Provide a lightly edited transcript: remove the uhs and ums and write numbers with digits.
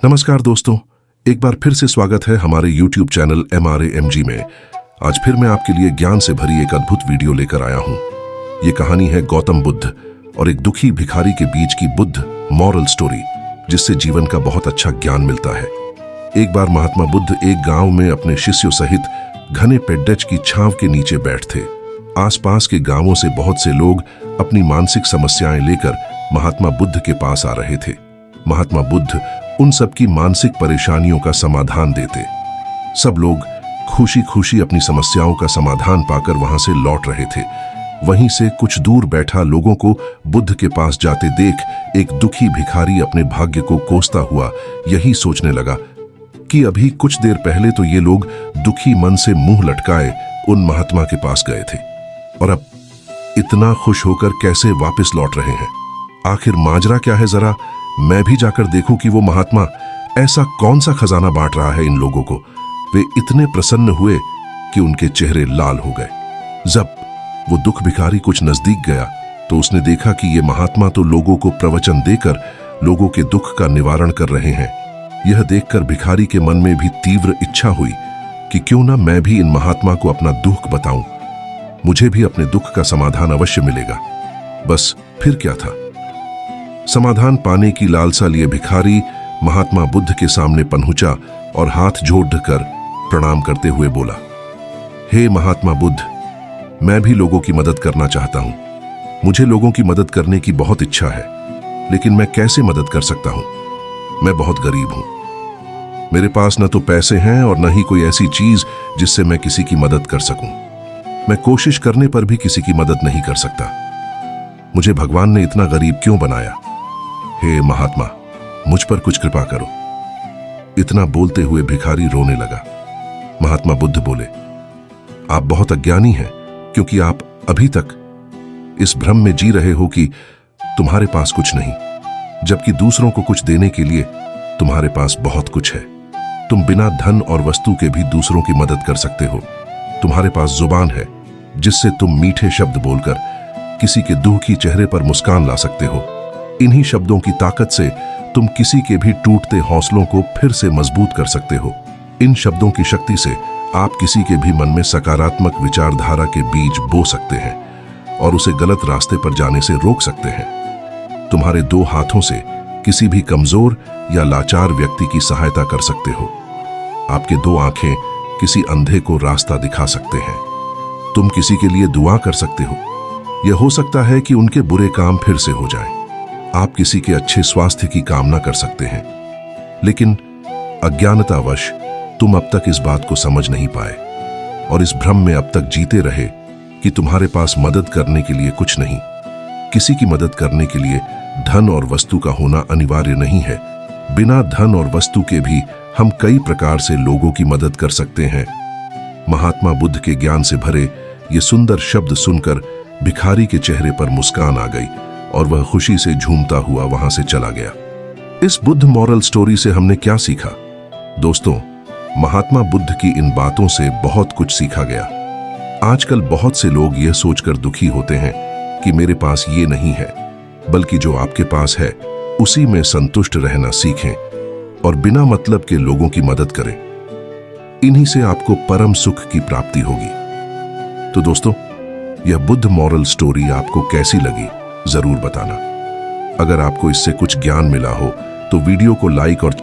नमस्कार दोस्तों, एक बार फिर से स्वागत है हमारे YouTube चैनल MRAMG में। आज फिर मैं आपके लिए ज्ञान से भरी एक अद्भुत वीडियो लेकर आया हूं। ये कहानी है गौतम बुद्ध और एक दुखी भिखारी के बीच की बुद्ध मॉरल स्टोरी, जिससे जीवन का बहुत अच्छा ज्ञान मिलता है। एक बार महात्मा बुद्ध एक गांव में अपने शिष्यों सहित घने पेड्डच की छांव के नीचे बैठ थे। आसपास के गांवों से बहुत से लोग अपनी मानसिक समस्याएं लेकर महात्मा बुद्ध के पास आ रहे थे। महात्मा बुद्ध उन सबकी मानसिक परेशानियों का समाधान देते। सब लोग खुशी खुशी अपनी समस्याओं का समाधान पाकर वहां से लौट रहे थे। वहीं से कुछ दूर बैठा लोगों को बुद्ध के पास जाते देख एक दुखी भिखारी अपने भाग्य को कोसता हुआ यही सोचने लगा कि अभी कुछ देर पहले तो ये लोग दुखी मन से मुंह लटकाए उन महात्मा के पास गए थे, और अब इतना खुश होकर कैसे वापस लौट रहे हैं। आखिर माजरा क्या है, जरा मैं भी जाकर देखूं कि वो महात्मा ऐसा कौन सा खजाना बांट रहा है इन लोगों को। वे इतने प्रसन्न हुए कि उनके चेहरे लाल हो गए। जब वो दुख भिखारी कुछ नजदीक गया तो उसने देखा कि ये महात्मा तो लोगों को प्रवचन देकर लोगों के दुख का निवारण कर रहे हैं। यह देखकर भिखारी के मन में भी तीव्र इच्छा हुई कि क्यों ना मैं भी इन महात्मा को अपना दुख बताऊं, मुझे भी अपने दुख का समाधान अवश्य मिलेगा। बस फिर क्या था, समाधान पाने की लालसा लिए भिखारी महात्मा बुद्ध के सामने पहुंचा और हाथ जोड़कर प्रणाम करते हुए बोला, हे महात्मा बुद्ध, मैं भी लोगों की मदद करना चाहता हूं। मुझे लोगों की मदद करने की बहुत इच्छा है, लेकिन मैं कैसे मदद कर सकता हूं? मैं बहुत गरीब हूं। मेरे पास न तो पैसे हैं और न ही कोई ऐसी चीज जिससे मैं किसी की मदद कर सकूं। मैं कोशिश करने पर भी किसी की मदद नहीं कर सकता। मुझे भगवान ने इतना गरीब क्यों बनाया? हे महात्मा, मुझ पर कुछ कृपा करो। इतना बोलते हुए भिखारी रोने लगा। महात्मा बुद्ध बोले, आप बहुत अज्ञानी हैं, क्योंकि आप अभी तक इस भ्रम में जी रहे हो कि तुम्हारे पास कुछ नहीं, जबकि दूसरों को कुछ देने के लिए तुम्हारे पास बहुत कुछ है। तुम बिना धन और वस्तु के भी दूसरों की मदद कर सकते हो। तुम्हारे पास जुबान है जिससे तुम मीठे शब्द बोलकर किसी के दुखी चेहरे पर मुस्कान ला सकते हो। इन्हीं शब्दों की ताकत से तुम किसी के भी टूटते हौसलों को फिर से मजबूत कर सकते हो। इन शब्दों की शक्ति से आप किसी के भी मन में सकारात्मक विचारधारा के बीज बो सकते हैं और उसे गलत रास्ते पर जाने से रोक सकते हैं। तुम्हारे दो हाथों से किसी भी कमजोर या लाचार व्यक्ति की सहायता कर सकते हो। आपके दो आंखें किसी अंधे को रास्ता दिखा सकते हैं। तुम किसी के लिए दुआ कर सकते हो। यह हो सकता है कि उनके बुरे काम फिर से हो जाएं। आप किसी के अच्छे स्वास्थ्य की कामना कर सकते हैं, लेकिन अज्ञानतावश तुम अब तक इस बात को समझ नहीं पाए और इस भ्रम में अब तक जीते रहे कि तुम्हारे पास मदद करने के लिए कुछ नहीं। किसी की मदद करने के लिए धन और वस्तु का होना अनिवार्य नहीं है। बिना धन और वस्तु के भी हम कई प्रकार से लोगों की मदद कर सकते हैं। महात्मा बुद्ध के ज्ञान से भरे ये सुंदर शब्द सुनकर भिखारी के चेहरे पर मुस्कान आ गई और वह खुशी से झूमता हुआ वहां से चला गया। इस बुद्ध मॉरल स्टोरी से हमने क्या सीखा? दोस्तों, महात्मा बुद्ध की इन बातों से बहुत कुछ सीखा गया। आजकल बहुत से लोग यह सोचकर दुखी होते हैं कि मेरे पास ये नहीं है, बल्कि जो आपके पास है उसी में संतुष्ट रहना सीखें और बिना मतलब के लोगों की मदद करें। इन्हीं से आपको परम सुख की प्राप्ति होगी। तो दोस्तों, यह बुद्ध मॉरल स्टोरी आपको कैसी लगी जरूर बताना। अगर आपको इससे कुछ ज्ञान मिला हो तो वीडियो को लाइक और